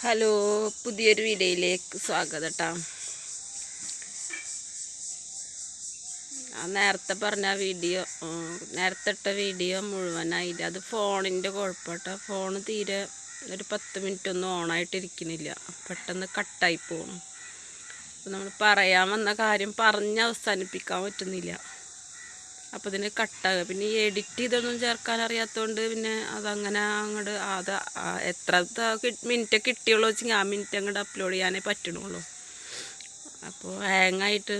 Hello, പുതിയൊരു വീഡിയോയിലേക്ക് സ്വാഗതം കേട്ടോ. നേരത്തെ പറഞ്ഞ വീഡിയോ, നേരത്തെ ഇട്ട വീഡിയോ മുഴുവനായില്ല. അത് ഫോണിൻ്റെ കുഴപ്പട്ടോ. ഫോണ് തീരെ ഒരു 10 മിനിറ്റ് ഒന്നും ഓണായിട്ടിരിക്കുന്നില്ല, പെട്ടെന്ന് കട്ടായി പോകും. അപ്പോൾ നമ്മൾ പറയാൻ വന്ന കാര്യം പറഞ്ഞ് അവസാനിപ്പിക്കാൻ പറ്റുന്നില്ല. അപ്പോൾ ഇതിന് കട്ടാകുക. പിന്നെ ഈ എഡിറ്റ് ചെയ്തൊന്നും ചേർക്കാൻ അറിയാത്തതുകൊണ്ട് പിന്നെ അതങ്ങനെ അങ്ങോട്ട് എത്ര മിനിറ്റ് കിട്ടിയുള്ളൂ വെച്ചെങ്കിൽ ആ മിനിറ്റ് അങ്ങോട്ട് അപ്ലോഡ് ചെയ്യാനേ പറ്റണുള്ളൂ. അപ്പോൾ ഹാങ്ങായിട്ട്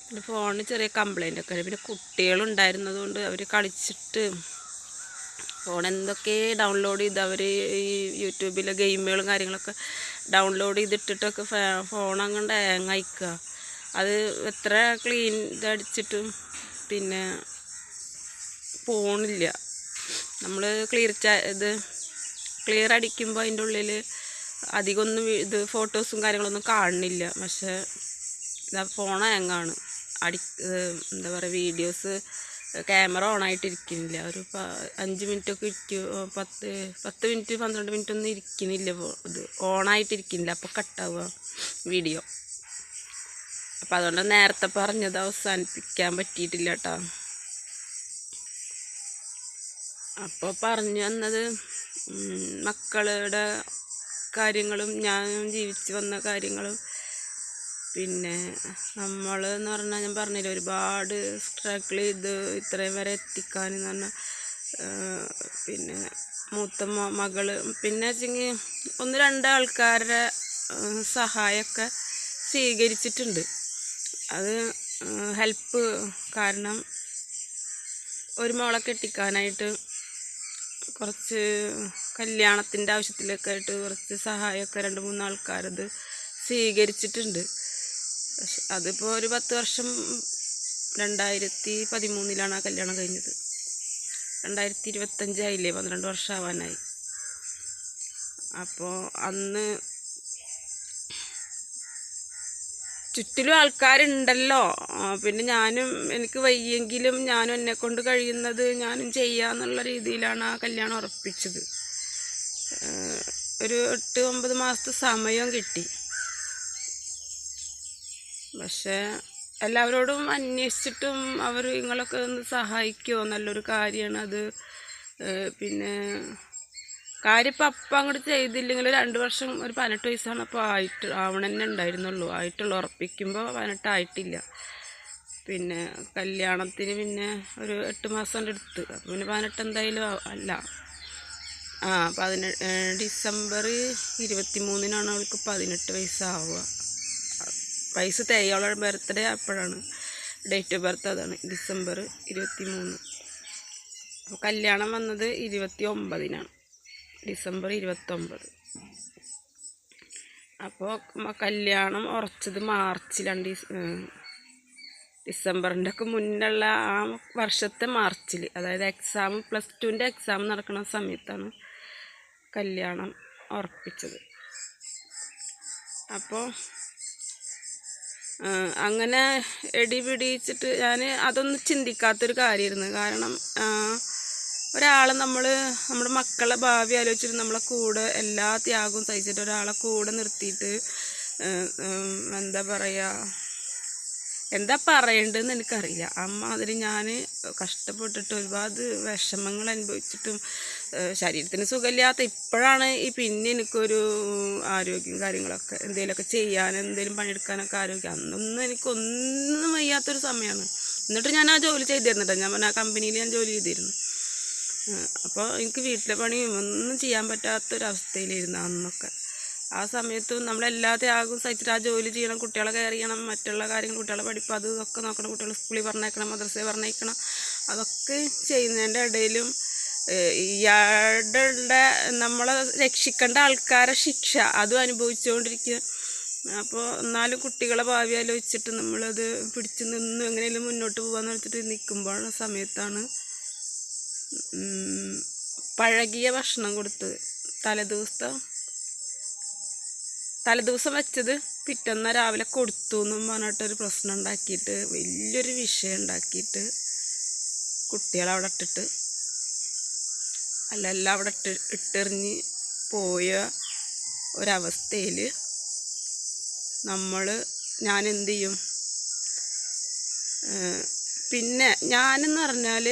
പിന്നെ ഫോണിന് ചെറിയ കംപ്ലൈൻ്റ് ഒക്കെ. പിന്നെ കുട്ടികളുണ്ടായിരുന്നത് കൊണ്ട് അവർ കളിച്ചിട്ട് ഫോൺ എന്തൊക്കെ ഡൗൺലോഡ് ചെയ്ത് അവർ ഈ യൂട്യൂബിലെ ഗെയിമുകളും കാര്യങ്ങളൊക്കെ ഡൗൺലോഡ് ചെയ്തിട്ടിട്ടൊക്കെ ഫോൺ അങ്ങോട്ട് ഹാങ്ങായിക്കുക. അത് എത്ര ക്ലീൻ ഇതടിച്ചിട്ടും പിന്നെ പോണില്ല. നമ്മൾ ക്ലിയർ അടിക്കുമ്പോൾ അതിൻ്റെ ഉള്ളിൽ അധികമൊന്നും ഇത് ഫോട്ടോസും കാര്യങ്ങളൊന്നും കാണുന്നില്ല. പക്ഷേ ഇതാ ഫോൺ ഹാങ്ങാണ്. എന്താ പറയുക, വീഡിയോസ് ക്യാമറ ഓണായിട്ടിരിക്കുന്നില്ല. ഒരു 5 മിനിറ്റൊക്കെ ഇരിക്കും, 10 മിനിറ്റ് 12 മിനിറ്റ് ഒന്നും ഇരിക്കുന്നില്ല. ഇത് ഓണായിട്ടിരിക്കുന്നില്ല, അപ്പോൾ കട്ടാവുക വീഡിയോ. അപ്പം അതുകൊണ്ട് നേരത്തെ പറഞ്ഞത് അവസാനിപ്പിക്കാൻ പറ്റിയിട്ടില്ല കേട്ടോ. അപ്പോൾ പറഞ്ഞു വന്നത് മക്കളുടെ കാര്യങ്ങളും ഞാൻ ജീവിച്ച് വന്ന കാര്യങ്ങളും പിന്നെ നമ്മൾ എന്ന് പറഞ്ഞാൽ ഞാൻ പറഞ്ഞില്ല, ഒരുപാട് സ്ട്രഗിൾ ചെയ്ത് ഇത്രയും വരെ എത്തിക്കാനെന്ന് പറഞ്ഞാൽ പിന്നെ മൂത്ത മകള് പിന്നെ വെച്ചെങ്കിൽ 1-2 ആൾക്കാരുടെ സഹായമൊക്കെ സ്വീകരിച്ചിട്ടുണ്ട്. അത് ഹെൽപ്പ് കാരണം ഒരു മോളെ കെട്ടിക്കാനായിട്ട് കുറച്ച് കല്യാണത്തിൻ്റെ ആവശ്യത്തിലൊക്കെ ആയിട്ട് കുറച്ച് സഹായമൊക്കെ 2-3 ആൾക്കാരത് സ്വീകരിച്ചിട്ടുണ്ട്. പക്ഷെ അതിപ്പോൾ ഒരു 10 വർഷം 2013 ആ കല്യാണം കഴിഞ്ഞത്. 2025 ആയില്ലേ, 12 വർഷം ആവാനായി. അപ്പോൾ അന്ന് ചുറ്റിലും ആൾക്കാരുണ്ടല്ലോ. പിന്നെ എനിക്ക് വയ്യെങ്കിലും ഞാനും എന്നെക്കൊണ്ട് കഴിയുന്നത് ഞാനും ചെയ്യാന്നുള്ള രീതിയിലാണ് ആ കല്യാണം ഉറപ്പിച്ചത്. ഒരു 8-9 മാസത്തെ സമയം കിട്ടി. പക്ഷേ എല്ലാവരോടും അന്വേഷിച്ചിട്ടും അവർ നിങ്ങളൊക്കെ ഒന്ന് സഹായിക്കുമോ, നല്ലൊരു കാര്യമാണ് അത്. പിന്നെ കാര്യം ഇപ്പം അപ്പം അങ്ങോട്ട് ചെയ്തില്ലെങ്കിൽ 2 വർഷം, ഒരു 18 വയസ്സാണ് അപ്പോൾ ആവണമെന്നെ ഉണ്ടായിരുന്നുള്ളൂ. ഉറപ്പിക്കുമ്പോൾ 18 ആയിട്ടില്ല. പിന്നെ കല്യാണത്തിന് പിന്നെ ഒരു 8 മാസം എടുത്ത്. അപ്പോൾ പിന്നെ 18 എന്തായാലും അല്ല. ഡിസംബർ 23-നാണ് അവൾക്ക് 18 വയസ്സാവുക. വയസ്സ് തേയോളം ബർത്ത്ഡേ അപ്പോഴാണ്, ഡേറ്റ് ഓഫ് ബർത്ത് അതാണ്, ഡിസംബർ 23. അപ്പോൾ കല്യാണം വന്നത് 29-നാണ്, ഡിസംബർ 29. അപ്പോൾ കല്യാണം ഉറച്ചത് മാർച്ചിലാണ്. ഡിസംബറിൻ്റെ ഒക്കെ മുന്നുള്ള ആ വർഷത്തെ മാർച്ചിൽ, അതായത് എക്സാം +2ൻ്റെ എക്സാം നടക്കുന്ന സമയത്താണ് കല്യാണം ഉറപ്പിച്ചത്. അപ്പോൾ അങ്ങനെ പിടിച്ചിട്ട് ഞാൻ അതൊന്നും ചിന്തിക്കാത്തൊരു കാര്യമായിരുന്നു. കാരണം ഒരാളെ നമ്മുടെ മക്കളെ ഭാവി ആലോചിച്ചിട്ട് നമ്മളെ കൂടെ എല്ലാ ത്യാഗവും സഹിച്ചിട്ട് ഒരാളെ കൂടെ നിർത്തിയിട്ട് എന്താ പറയേണ്ടതെന്ന് എനിക്കറിയില്ല. അമ്മാതിരി ഞാൻ കഷ്ടപ്പെട്ടിട്ട് ഒരുപാട് വിഷമങ്ങൾ അനുഭവിച്ചിട്ടും ശരീരത്തിന് സുഖമില്ലാത്ത ഇപ്പോഴാണ് പിന്നെ എനിക്കൊരു ആരോഗ്യം കാര്യങ്ങളൊക്കെ എന്തെങ്കിലുമൊക്കെ ചെയ്യാൻ, എന്തെങ്കിലും പണിയെടുക്കാനൊക്കെ ആരോഗ്യം. അന്നൊന്നും എനിക്കൊന്നും വയ്യാത്തൊരു സമയമാണ്. എന്നിട്ട് ഞാൻ ആ ജോലി ചെയ്തിരുന്നില്ല. ഞാൻ ആ കമ്പനിയിൽ ഞാൻ ജോലി ചെയ്തിരുന്നു. അപ്പോൾ എനിക്ക് വീട്ടിലെ പണിയും ഒന്നും ചെയ്യാൻ പറ്റാത്തൊരവസ്ഥയിലിരുന്നു അന്നൊക്കെ. ആ സമയത്തും നമ്മളെല്ലാ ത്യാഗവും സഹിച്ചിട്ട് ആ ജോലി ചെയ്യണം, കുട്ടികളെ കെയർ ചെയ്യണം, മറ്റുള്ള കാര്യങ്ങൾ, കുട്ടികളെ പഠിപ്പ് അതൊക്കെ നോക്കണം, കുട്ടികളെ സ്കൂളിൽ പറഞ്ഞയക്കണം, മദ്രസയിൽ പറഞ്ഞയക്കണം. അതൊക്കെ ചെയ്യുന്നതിൻ്റെ ഇടയിലും ഇയാളുടെ നമ്മളെ രക്ഷിക്കേണ്ട ആൾക്കാരെ ശിക്ഷ അതും അനുഭവിച്ചുകൊണ്ടിരിക്കുക. അപ്പോൾ എന്നാലും കുട്ടികളെ ഭാവി ആലോചിച്ചിട്ട് നമ്മളത് പിടിച്ച് നിന്ന് എങ്ങനെയെങ്കിലും മുന്നോട്ട് പോകാമെന്ന് വെച്ചിട്ട് നിൽക്കുമ്പോഴാണ് സമയത്താണ് പഴകിയ ഭക്ഷണം കൊടുത്തത്. തലേദിവസം വെച്ചത് പിറ്റേന്ന് രാവിലെ കൊടുത്തു എന്നും പറഞ്ഞിട്ടൊരു പ്രശ്നം ഉണ്ടാക്കിയിട്ട്, വലിയൊരു വിഷയം ഉണ്ടാക്കിയിട്ട് കുട്ടികളവിടെ ഇട്ടിട്ട് എല്ലാം അവിടെ ഇട്ടെറിഞ്ഞ് പോയ ഒരവസ്ഥയിൽ ഞാൻ എന്ത് ചെയ്യും? പിന്നെ ഞാനെന്ന് പറഞ്ഞാൽ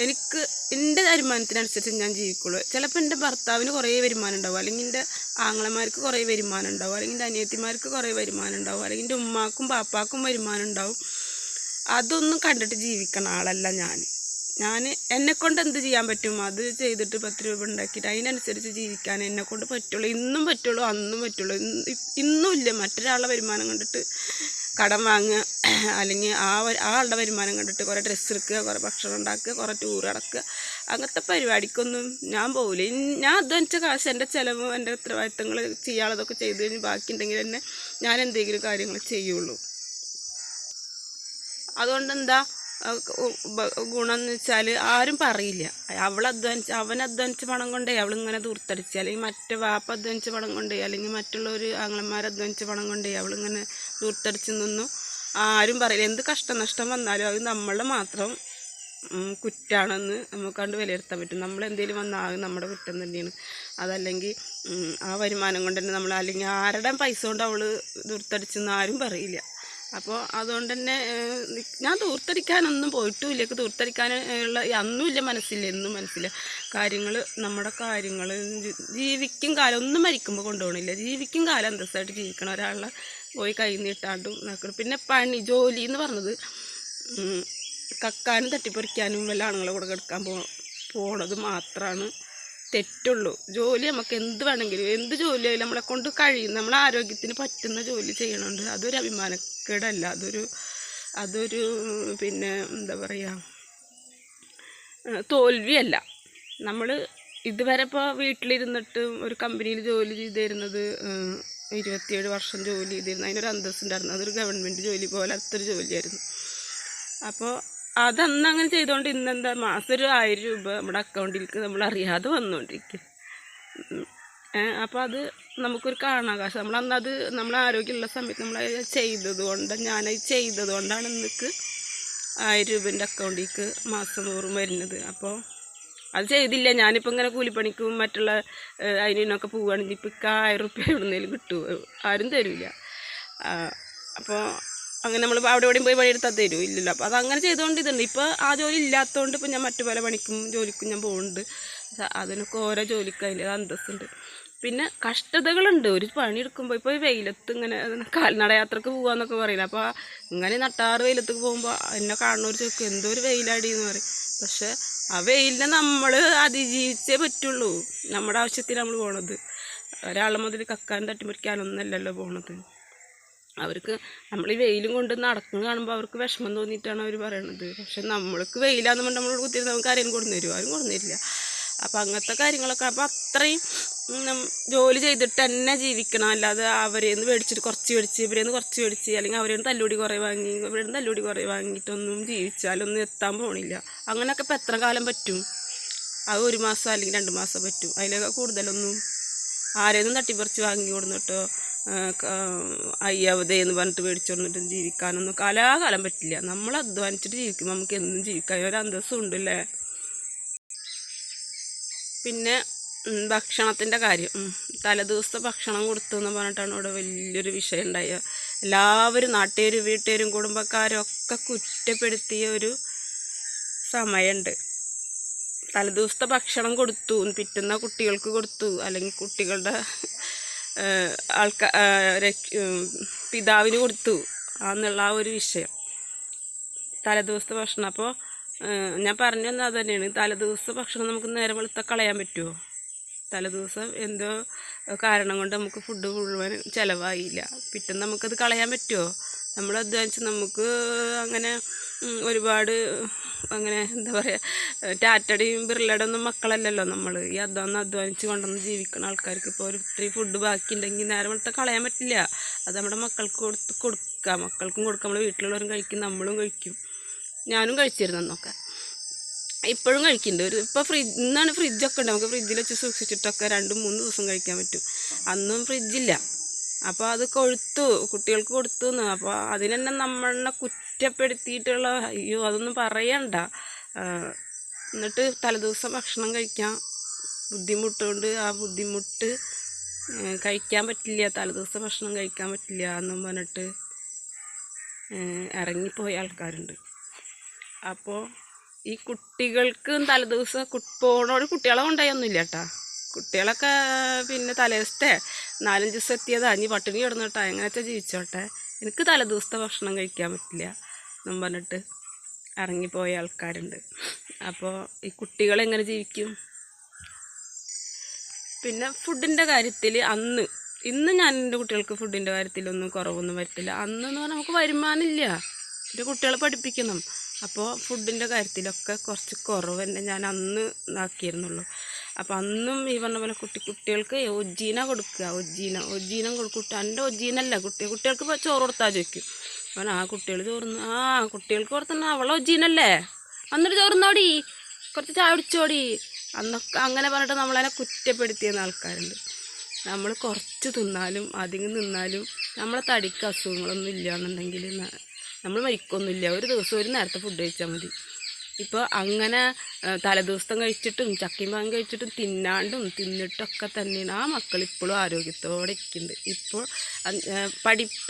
എനിക്ക് എൻ്റെ വരുമാനത്തിനനുസരിച്ച് ഞാൻ ജീവിക്കുള്ളൂ. ചിലപ്പോൾ എൻ്റെ ഭർത്താവിന് കുറേ വരുമാനം ഉണ്ടാവും, അല്ലെങ്കിൽ എൻ്റെ ആങ്ങളമാർക്ക് കുറേ വരുമാനം ഉണ്ടാവും, അല്ലെങ്കിൽ എൻ്റെ അനിയത്തിമാർക്ക് കുറേ വരുമാനം ഉണ്ടാവും, അല്ലെങ്കിൽ എൻ്റെ ഉമ്മാക്കും പാപ്പാക്കും വരുമാനം ഉണ്ടാവും. അതൊന്നും കണ്ടിട്ട് ജീവിക്കണ ആളല്ല ഞാൻ എന്നെക്കൊണ്ട് എന്ത് ചെയ്യാൻ പറ്റും അത് ചെയ്തിട്ട് 10 രൂപ ഉണ്ടാക്കിയിട്ട് അതിനനുസരിച്ച് ജീവിക്കാൻ എന്നെക്കൊണ്ട് പറ്റുള്ളൂ. ഇന്നും പറ്റുള്ളൂ, അന്നും പറ്റുള്ളൂ. ഇന്നും ഇല്ല മറ്റൊരാളുടെ വരുമാനം കണ്ടിട്ട് കടം വാങ്ങുക, അല്ലെങ്കിൽ ആളുടെ വരുമാനം കണ്ടിട്ട് കുറേ ഡ്രസ്സ് എടുക്കുക, കുറേ ഭക്ഷണം ഉണ്ടാക്കുക, കുറേ ടൂർ അടക്കുക, അങ്ങനത്തെ പരിപാടിക്കൊന്നും ഞാൻ പോകില്ല. ഞാൻ അധ്വാനിച്ച കാശ് എൻ്റെ ചിലവ് എൻ്റെ ഉത്തരവാദിത്തങ്ങൾ ചെയ്യാനുള്ളതൊക്കെ ചെയ്ത് കഴിഞ്ഞ് ബാക്കിയുണ്ടെങ്കിൽ തന്നെ ഞാൻ എന്തെങ്കിലും കാര്യങ്ങൾ ചെയ്യുള്ളൂ. അതുകൊണ്ട് എന്താ ഗുണം എന്ന് വെച്ചാൽ ആരും പറയില്ല അവൻ അധ്വാനിച്ച പണം കൊണ്ടേ അവളിങ്ങനെ ദൂർത്തടിച്ച്, അല്ലെങ്കിൽ മറ്റേ വാപ്പ അധ്വാനിച്ച പണം കൊണ്ടേ, അല്ലെങ്കിൽ മറ്റുള്ളവർ ആങ്ങളന്മാർ അധ്വാനിച്ച പണം കൊണ്ടേ അവളിങ്ങനെ ദൂർത്തടിച്ച് നിന്നു ആരും പറയില്ല. എന്ത് കഷ്ടനഷ്ടം വന്നാലും അത് നമ്മളുടെ മാത്രം കുറ്റാണെന്ന് നമുക്ക് കണ്ട് വിലയിരുത്താൻ പറ്റും. നമ്മളെന്തെങ്കിലും വന്നാൽ നമ്മുടെ കുറ്റം തന്നെയാണ്. അതല്ലെങ്കിൽ ആ വരുമാനം കൊണ്ട് തന്നെ നമ്മൾ, അല്ലെങ്കിൽ ആരുടെ പൈസ കൊണ്ട് അവൾ ദൂർത്തടിച്ചെന്ന് ആരും പറയില്ല. അപ്പോൾ അതുകൊണ്ട് തന്നെ ഞാൻ ദൂർത്തടിക്കാനൊന്നും പോയിട്ടുമില്ല. ദൂർത്തടിക്കാനുള്ള അന്നും ഇല്ല, മനസ്സില്ല, എന്നും മനസ്സില്ല. നമ്മുടെ കാര്യങ്ങൾ ജീവിക്കും കാലം ഒന്നും മരിക്കുമ്പോൾ കൊണ്ടുപോകണില്ല. ജീവിക്കും കാലം അന്തസ്സായിട്ട് ജീവിക്കണം. ഒരാളെ പോയി കൈ നീട്ടാണ്ടും നോക്കണം. പിന്നെ ജോലി എന്ന് പറഞ്ഞത് കക്കാനും തട്ടിപ്പറിക്കാനും വല്ല ആണുങ്ങളെ കൂടെ കിടക്കാൻ പോണത് മാത്രമാണ് തെറ്റുള്ളൂ. ജോലി നമുക്ക് എന്ത് വേണമെങ്കിലും, എന്ത് ജോലിയായാലും നമ്മളെ കൊണ്ട് കഴിയും, നമ്മളെ ആരോഗ്യത്തിന് പറ്റുന്ന ജോലി ചെയ്യണുണ്ട്. അതൊരു അഭിമാനക്കേടല്ല, അതൊരു പിന്നെ എന്താ പറയുക, തോൽവിയല്ല. നമ്മൾ ഇതുവരെ ഇപ്പോൾ വീട്ടിലിരുന്നിട്ട് ഒരു കമ്പനിയിൽ ജോലി ചെയ്തിരുന്നത് 27 വർഷം ജോലി ചെയ്തിരുന്നു. അതിനൊരു അന്തസ്സുണ്ടായിരുന്നു. അതൊരു ഗവൺമെൻറ് ജോലി പോലെ അത്രയൊരു ജോലിയായിരുന്നു. അപ്പോൾ അതന്ന് അങ്ങനെ ചെയ്തുകൊണ്ട് ഇന്നെന്താ മാസം ഒരു 1000 രൂപ നമ്മുടെ അക്കൗണ്ടിലേക്ക് നമ്മൾ അറിയാതെ വന്നുകൊണ്ടിരിക്കും. അപ്പോൾ അത് നമുക്കൊരു കാണാകാശം. നമ്മളന്നത് നമ്മൾ ആരോഗ്യമുള്ള സമയത്ത് നമ്മളത് ചെയ്തത് കൊണ്ടാണ് ഇന്നേക്ക് 1000 രൂപേൻ്റെ അക്കൗണ്ടിലേക്ക് മാസം തോറും വരുന്നത്. അപ്പോൾ അത് ചെയ്തില്ല, ഞാനിപ്പോൾ ഇങ്ങനെ കൂലിപ്പണിക്കും മറ്റുള്ള അതിനൊക്കെ പോവുകയാണെങ്കിൽ ഇപ്പോൾ 1000 രൂപ എവിടുന്നേലും കിട്ടുമോ? ആരും തരില്ല. അപ്പോൾ അങ്ങനെ നമ്മൾ അവിടെ എവിടെയും പോയി പണിയെടുത്താൽ തരും ഇല്ലല്ലോ. അപ്പോൾ അതങ്ങനെ ചെയ്തുകൊണ്ട് ഇതുണ്ട്. ഇപ്പോൾ ആ ജോലി ഇല്ലാത്തതുകൊണ്ട് ഇപ്പോൾ ഞാൻ മറ്റു പല ജോലിക്കും ഞാൻ പോകുന്നുണ്ട്. അതിനൊക്കെ ഓരോ ജോലിക്ക് അതിൻ്റെ അന്തസ്സുണ്ട്. പിന്നെ കഷ്ടതകളുണ്ട്. ഒരു പണിയെടുക്കുമ്പോൾ ഇപ്പോൾ വെയിലത്ത് ഇങ്ങനെ കാൽനട യാത്രക്ക് പോകാമെന്നൊക്കെ പറയില്ല. അപ്പോൾ ഇങ്ങനെ നട്ടാറ് വെയിലത്തേക്ക് പോകുമ്പോൾ എന്നെ കാണുന്നവർ ചോദിക്കും എന്തോ ഒരു വെയിലാടി എന്ന് പറയും. പക്ഷേ ആ വെയിലിനെ നമ്മൾ അതിജീവിച്ചേ പറ്റുള്ളൂ. നമ്മുടെ ആവശ്യത്തിന് നമ്മൾ പോണത് ഒരാളെ മുതൽ കക്കാനും തട്ടിമറിക്കാനൊന്നല്ലല്ലോ പോണത്. അവർക്ക് നമ്മൾ ഈ വെയിലും കൊണ്ട് നടക്കുന്നത് കാണുമ്പോൾ അവർക്ക് വിഷമം തോന്നിയിട്ടാണ് അവർ പറയണത്. പക്ഷെ നമ്മൾക്ക് വെയിലാന്ന് പറഞ്ഞാൽ നമ്മളോട് കുത്തിയിരുന്ന് നമുക്ക് ആരെയും കൊടുന്നു തരുമോ? ആരും കൊടുന്നില്ല. അപ്പോൾ അങ്ങനത്തെ കാര്യങ്ങളൊക്കെ, അപ്പോൾ അത്രയും ജോലി ചെയ്തിട്ട് തന്നെ ജീവിക്കണം. അല്ലാതെ അവരേന്ന് ഇവരേന്ന് കുറച്ച് മേടിച്ച്, അല്ലെങ്കിൽ അവരേന്ന് തല്ലുകൂടി കുറേ വാങ്ങി, ഇവരേന്ന് തല്ലുകൂടി കുറേ വാങ്ങിയിട്ടൊന്നും ജീവിച്ചാലൊന്നും എത്താൻ പോണില്ല. അങ്ങനെയൊക്കെ ഇപ്പോൾ എത്ര കാലം പറ്റും? അത് 1 മാസം അല്ലെങ്കിൽ 2 മാസം പറ്റും. അതിലൊക്കെ കൂടുതലൊന്നും ആരെയൊന്നും തട്ടിപ്പറിച്ച് വാങ്ങി കൊടുന്നിട്ടോ അയ്യാവതേന്ന് പറഞ്ഞിട്ട് മേടിച്ചോണ്ടിട്ടും ജീവിക്കാനൊന്നും കാലാകാലം പറ്റില്ല. നമ്മൾ അധ്വാനിച്ചിട്ട് ജീവിക്കും, നമുക്ക് എന്നും ജീവിക്കാം. ഒരു അന്തസ്സും ഉണ്ടല്ലേ. പിന്നെ ഭക്ഷണത്തിൻ്റെ കാര്യം, തലേദിവസത്തെ ഭക്ഷണം കൊടുത്തു എന്ന് പറഞ്ഞിട്ടാണ് ഇവിടെ വലിയൊരു വിഷയം ഉണ്ടായത്. എല്ലാവരും നാട്ടുകാരും വീട്ടുകാരും കുടുംബക്കാരും ഒക്കെ കുറ്റപ്പെടുത്തിയ ഒരു സമയമുണ്ട്. തലേദിവസത്തെ ഭക്ഷണം കൊടുത്തു, പിറ്റുന്ന കുട്ടികൾക്ക് കൊടുത്തു, അല്ലെങ്കിൽ കുട്ടികളുടെ പിതാവിന് കൊടുത്തു എന്നുള്ള ആ ഒരു വിഷയം, തലേദിവസത്തെ ഭക്ഷണം. അപ്പോൾ ഞാൻ പറഞ്ഞു തന്നത് അത് തന്നെയാണ്. തലേദിവസത്തെ ഭക്ഷണം നമുക്ക് നേരം വെളുത്താൽ കളയാൻ പറ്റുമോ? തലേദിവസം എന്തോ കാരണം കൊണ്ട് നമുക്ക് ഫുഡ് മുഴുവൻ ചിലവായില്ല, പിറ്റേന്ന് നമുക്കത് കളയാൻ പറ്റുമോ? നമ്മൾ അധ്വാനിച്ച് നമുക്ക് അങ്ങനെ ഒരുപാട് അങ്ങനെ എന്താ പറയുക, ടാറ്റയുടെയും ബിർളയുടെ ഒന്നും മക്കളല്ലല്ലോ നമ്മൾ. ഈ അധ്വാനിച്ച് കൊണ്ടുവന്ന് ജീവിക്കുന്ന ആൾക്കാർക്ക് ഇപ്പോൾ ഒരു ഇത്തിരി ഫുഡ് ബാക്കിയുണ്ടെങ്കിൽ നേരം വെളുത്താൽ കളയാൻ പറ്റില്ല. അത് നമ്മുടെ മക്കൾക്ക് കൊടുക്കുക, മക്കൾക്കും കൊടുക്കുക, നമ്മുടെ വീട്ടിലുള്ളവരും കഴിക്കും, നമ്മളും കഴിക്കും. ഞാനും കഴിച്ചിരുന്നു അന്നൊക്കെ, ഇപ്പോഴും കഴിക്കുന്നുണ്ട്. ഇപ്പോൾ ഇന്നാണ് ഫ്രിഡ്ജൊക്കെ ഉണ്ട്, നമുക്ക് ഫ്രിഡ്ജിൽ വെച്ച് സൂക്ഷിച്ചിട്ടൊക്കെ 2-3 ദിവസം കഴിക്കാൻ പറ്റും. അന്നും ഫ്രിഡ്ജില്ല. അപ്പോൾ അത് കുട്ടികൾക്ക് കൊടുത്തു എന്ന്. അപ്പോൾ അതിന് തന്നെ നമ്മളെ കുറ്റപ്പെടുത്തിയിട്ടുള്ള അയ്യോ അതൊന്നും പറയണ്ട. എന്നിട്ട് തലേദിവസം ഭക്ഷണം കഴിക്കാൻ ബുദ്ധിമുട്ടുകൊണ്ട് ആ ബുദ്ധിമുട്ട് കഴിക്കാൻ പറ്റില്ല, തലേദിവസം ഭക്ഷണം കഴിക്കാൻ പറ്റില്ല എന്നും പറഞ്ഞിട്ട് ഇറങ്ങിപ്പോയ ആൾക്കാരുണ്ട്. അപ്പോൾ ഈ കുട്ടികൾക്ക് തലേദിവസം പോണോട് കുട്ടികളെ കൊണ്ടായൊന്നുമില്ല കേട്ടോ. കുട്ടികളൊക്കെ പിന്നെ തലേദിവസത്തെ 4-5 ദിവസം എത്തിയതാ, ഇനി പട്ടിണി കിടന്നോട്ടെ എങ്ങനെയാച്ചാ ജീവിച്ചോട്ടെ, എനിക്ക് തലേദിവസത്തെ ഭക്ഷണം കഴിക്കാൻ പറ്റില്ല എന്നും പറഞ്ഞിട്ട് ഇറങ്ങിപ്പോയ ആൾക്കാരുണ്ട്. അപ്പോൾ ഈ കുട്ടികളെങ്ങനെ ജീവിക്കും? പിന്നെ ഫുഡിൻ്റെ കാര്യത്തിൽ ഇന്ന് ഞാൻ എൻ്റെ കുട്ടികൾക്ക് ഫുഡിൻ്റെ കാര്യത്തിലൊന്നും കുറവൊന്നും വരത്തില്ല. അന്നെന്ന് പറഞ്ഞാൽ നമുക്ക് വരുമാനമില്ല, എൻ്റെ കുട്ടികളെ പഠിപ്പിക്കണം. അപ്പോൾ ഫുഡിൻ്റെ കാര്യത്തിലൊക്കെ കുറച്ച് കുറവ് തന്നെ ഞാൻ അന്ന് ആക്കിയിരുന്നുള്ളൂ. അപ്പോൾ അന്നും ഈ പറഞ്ഞ പോലെ കുട്ടികൾക്ക് ഒജ്ജീന കൊടുക്കുക, ഒജ്ജീനം കൊടുക്കുക. എൻ്റെ ഒജ്ജീനല്ല കുട്ടികൾക്ക് ഇപ്പോൾ ചോറ് കൊടുത്താൽ ചോദിക്കും. അവൻ കുട്ടികൾ ചോറുന്നു, കുട്ടികൾക്ക് കൊടുത്തുന്ന അവളെ ഒജ്ജീനല്ലേ, വന്നിട്ട് ചോറുന്നോടി, കുറച്ച് ചായ കുടിച്ചോടി അന്നൊക്കെ അങ്ങനെ പറഞ്ഞിട്ട് നമ്മളതിനെ കുറ്റപ്പെടുത്തിയെന്ന ആൾക്കാരുണ്ട്. നമ്മൾ കുറച്ച് തിന്നാലും അധികം തിന്നാലും നമ്മളെ തടിക്ക് അസുഖങ്ങളൊന്നും ഇല്ലയെന്നുണ്ടെങ്കിൽ നമ്മൾ മരിക്കൊന്നുമില്ല. ഒരു ദിവസം ഒരു നേരത്തെ ഫുഡ് കഴിച്ചാൽ മതി. ഇപ്പോൾ അങ്ങനെ തലേദിവസം കഴിച്ചിട്ടും ചക്കയും പാങ്ങും കഴിച്ചിട്ടും തിന്നിട്ടൊക്കെ തന്നെയാണ് ആ മക്കൾ ഇപ്പോഴും ആരോഗ്യത്തോടെ ഇരിക്കുന്നുണ്ട്. ഇപ്പോൾ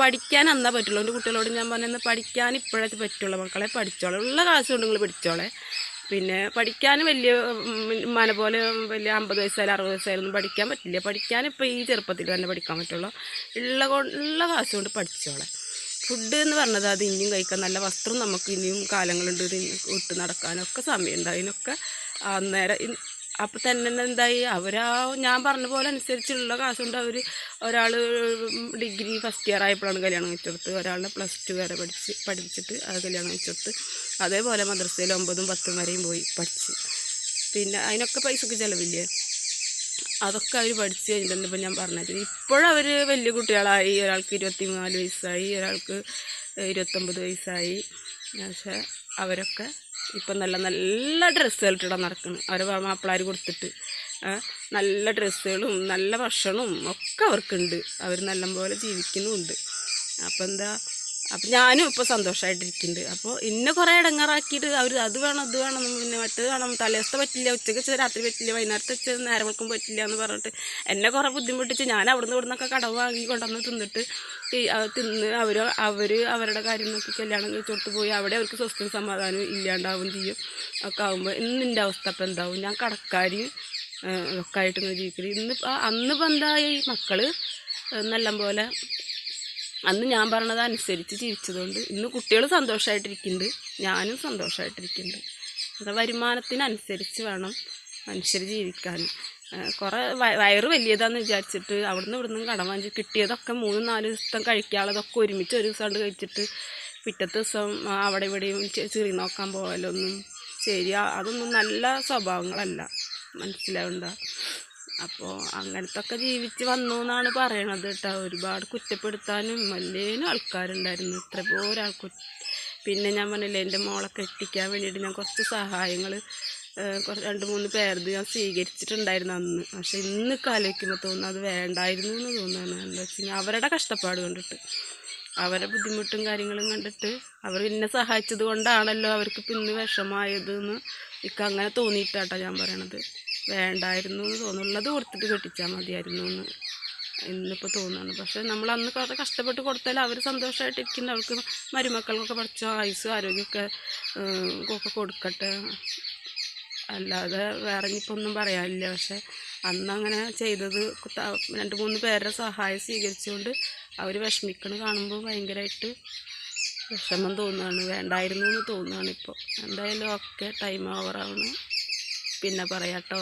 പഠിക്കാൻ അന്നാ പറ്റുള്ളൂ. എൻ്റെ കുട്ടികളോട് ഞാൻ പറഞ്ഞത് പഠിക്കാൻ ഇപ്പോഴേ പറ്റുള്ളൂ, മക്കളെ പഠിച്ചോളെ, ഉള്ള കാശ് കൊണ്ട് നിങ്ങൾ പഠിച്ചോളെ. പിന്നെ പഠിക്കാൻ വലിയ മന പോലെ വലിയ 50 വയസ്സായാലും 60 വയസ്സായാലൊന്നും പഠിക്കാൻ പറ്റില്ല. പഠിക്കാൻ ഇപ്പോൾ ഈ ചെറുപ്പത്തിൽ തന്നെ പഠിക്കാൻ പറ്റുള്ളൂ. ഉള്ള കാശ് കൊണ്ട് പഠിച്ചോളെ. ഫുഡ് എന്ന് പറഞ്ഞത് അത് ഇനിയും കഴിക്കാൻ, നല്ല വസ്ത്രം നമുക്ക് ഇനിയും കാലങ്ങളുണ്ട് ഇട്ട് നടക്കാനൊക്കെ സമയമുണ്ട്. അതിനൊക്കെ അന്നേരം അപ്പോൾ തന്നെ എന്തായി, ഞാൻ പറഞ്ഞ പോലെ അനുസരിച്ചുള്ള കാശുകൊണ്ട് ഒരാൾ ഡിഗ്രി ഫസ്റ്റ് ഇയർ ആയപ്പോഴാണ് കല്യാണം കഴിച്ചെടുത്ത്, ഒരാളുടെ +2 വരെ പഠിപ്പിച്ചിട്ട് അത് കല്യാണം കഴിച്ചെടുത്ത്. അതേപോലെ മദ്രസയിൽ 9ഉം 10ഉം വരെയും പോയി പഠിച്ച്. പിന്നെ അതിനൊക്കെ പൈസക്ക് ചിലവില്ലേ, അതൊക്കെ അവർ പഠിച്ച് കഴിഞ്ഞിട്ടുണ്ട്. ഇപ്പം ഞാൻ പറഞ്ഞത് ഇപ്പോഴവർ വലിയ കുട്ടികളായി. ഒരാൾക്ക് 24 വയസ്സായി, ഒരാൾക്ക് 29 വയസ്സായി. പക്ഷേ അവരൊക്കെ ഇപ്പം നല്ല നല്ല ഡ്രസ്സുകൾ ഇട്ടിടാൻ നടക്കുന്നു. അവരെ മാപ്പിളാർ കൊടുത്തിട്ട് നല്ല ഡ്രസ്സുകളും നല്ല ഭക്ഷണവും ഒക്കെ അവർക്കുണ്ട്. അവർ നല്ലപോലെ ജീവിക്കുന്നുമുണ്ട്. അപ്പം ഞാനും ഇപ്പോൾ സന്തോഷമായിട്ടിരിക്കുന്നുണ്ട്. അപ്പോൾ ഇന്നെ കുറേ ഇടങ്ങാറാക്കിയിട്ട് അവർ അത് വേണം പിന്നെ മറ്റേത് വേണം, തലേദിവസത്തെ പറ്റില്ല, ഉച്ചയ്ക്ക് രാത്രി പറ്റില്ല, വൈകുന്നേരത്തെ നേരം വെക്കും പറ്റില്ല എന്ന് പറഞ്ഞിട്ട് എന്നെ കുറേ ബുദ്ധിമുട്ടിച്ച് ഞാൻ ഇവിടുന്നൊക്കെ കടവ് വാങ്ങി കൊണ്ടുവന്ന് തിന്ന് അവരുടെ കാര്യം നോക്കി കല്യാണം കഴിച്ചോട്ട് പോയി. അവിടെ അവർക്ക് സ്വസ്ഥവും സമാധാനവും ഇല്ലാണ്ടാവും ചെയ്യും. ഒക്കെ ആകുമ്പോൾ ഇന്നിൻ്റെ അവസ്ഥ അപ്പം എന്താവും? ഞാൻ കടക്കാരിയും ഒക്കെ ആയിട്ട് ഇങ്ങനെ ജീവിക്കല്. അന്നിപ്പോൾ എന്തായി, മക്കൾ നല്ലപോലെ അന്ന് ഞാൻ പറഞ്ഞത് അനുസരിച്ച് ജീവിച്ചതുകൊണ്ട് ഇന്ന് കുട്ടികൾ സന്തോഷമായിട്ടിരിക്കുന്നുണ്ട്, ഞാനും സന്തോഷമായിട്ടിരിക്കുന്നുണ്ട്. അത് വരുമാനത്തിനനുസരിച്ച് വേണം മനുഷ്യർ ജീവിക്കാൻ. കുറേ വയറ് വലിയതാണെന്ന് വിചാരിച്ചിട്ട് ഇവിടുന്ന് കടം വാങ്ങി കിട്ടിയതൊക്കെ 3-4 ദിവസം കഴിക്കാനുള്ളതൊക്കെ ഒരുമിച്ച് ഒരു ദിവസം കൊണ്ട് കഴിച്ചിട്ട് പിറ്റത്തെ ദിവസം അവിടെ ഇവിടെയും ചെറി നോക്കാൻ പോകലൊന്നും അതൊന്നും നല്ല സ്വഭാവങ്ങളല്ല, മനസ്സിലാവുണ്ടോ? അപ്പോൾ അങ്ങനത്തെ ഒക്കെ ജീവിച്ച് വന്നു എന്നാണ് പറയണത് കേട്ടോ. ഒരുപാട് കുറ്റപ്പെടുത്താനും വല്ലേനും ആൾക്കാരുണ്ടായിരുന്നു, ഇത്ര പോലെ പിന്നെ ഞാൻ പറഞ്ഞില്ലേ, എൻ്റെ മോളെ കെട്ടിക്കാൻ വേണ്ടിയിട്ട് ഞാൻ കുറച്ച് സഹായങ്ങൾ 2-3 പേരത് ഞാൻ സ്വീകരിച്ചിട്ടുണ്ടായിരുന്നു അന്ന്. പക്ഷെ ഇന്ന് ആലോചിക്കുമ്പോൾ തോന്നുന്നു അത് വേണ്ടായിരുന്നു എന്ന് തോന്നുകയാണ്. എന്താ വെച്ച് കഴിഞ്ഞാൽ അവരുടെ കഷ്ടപ്പാട് കണ്ടിട്ട്, അവരുടെ ബുദ്ധിമുട്ടും കാര്യങ്ങളും കണ്ടിട്ട്, അവർ എന്നെ സഹായിച്ചത് കൊണ്ടാണല്ലോ അവർക്ക് ഇന്ന് വിഷമായതെന്ന് അങ്ങനെ തോന്നിയിട്ടാട്ടോ ഞാൻ പറയണത്. വേണ്ടായിരുന്നു എന്ന് തോന്നുള്ളത് കൊടുത്തിട്ട് കെട്ടിച്ചാൽ മതിയായിരുന്നു എന്ന് ഇന്നിപ്പോൾ തോന്നുകയാണ്. പക്ഷേ നമ്മൾ അന്ന് കുറേ കഷ്ടപ്പെട്ട് കൊടുത്താൽ അവർ സന്തോഷമായിട്ടിരിക്കുന്ന, അവർക്ക് മരുമക്കൾക്കൊക്കെ പഠിച്ച ആയുസ് ആരോഗ്യമൊക്കെ കൊടുക്കട്ടെ, അല്ലാതെ വേറെ ഇനിയിപ്പോൾ ഒന്നും പറയാനില്ല. പക്ഷെ അന്നങ്ങനെ ചെയ്തത് 2-3 പേരുടെ സഹായം സ്വീകരിച്ചുകൊണ്ട് അവർ വിഷമിക്കണം കാണുമ്പോൾ ഭയങ്കരമായിട്ട് വിഷമം തോന്നുകയാണ്, വേണ്ടായിരുന്നു എന്ന് തോന്നുകയാണ് ഇപ്പോൾ. എന്തായാലും ഓക്കെ, ടൈം ഓവറാവണം, പിന്നെ പറയാം കേട്ടോ.